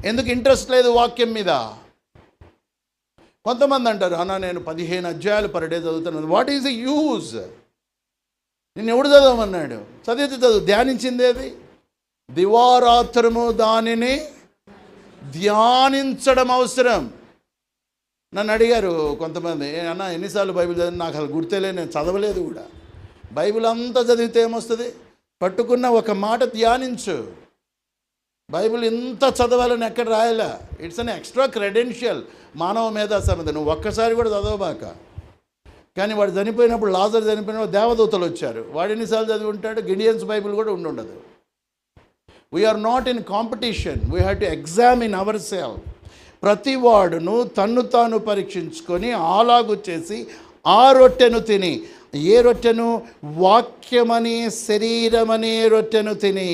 ఎందుకు ఇంట్రెస్ట్ లేదు వాక్యం మీద? కొంతమంది అంటారు, అన్న నేను 15 అధ్యాయాలు పర్ డే చదువుతున్నాను. What is the use? నేను ఎవడు చదవమన్నాడు? చదువు ధ్యానించింది ఏది? దివారాత్రము దానిని ధ్యానించడం అవసరం. నన్ను అడిగారు కొంతమంది, అన్న ఎన్నిసార్లు బైబిల్ చదివి? నాకు అసలు గుర్తులే, నేను చదవలేదు కూడా. బైబిల్ అంతా చదివితే ఏమొస్తుంది? పట్టుకున్న ఒక మాట ధ్యానించు. బైబిల్ ఇంత చదవాలని ఎక్కడ రాయలే. ఇట్స్ అన్ ఎక్స్ట్రా క్రెడెన్షియల్, మానవ మేధా సంపద. నువ్వు ఒక్కసారి కూడా చదవబాక. కానీ వాడు చనిపోయినప్పుడు, లాజర్ చనిపోయినప్పుడు దేవదూతలు వచ్చారు. వాడు ఎన్నిసార్లు చదివి ఉంటాడు? గిడియన్స్ బైబిల్ కూడా ఉండదు. We are not in competition, we have to examine our self. ప్రతి వాడును తన్ను తాను పరీక్షించుకొని అలాగు చేసి ఆ రొట్టెను తిని, ఏ రొట్టెను? వాక్యమనే శరీరమనే రొట్టెను తిని.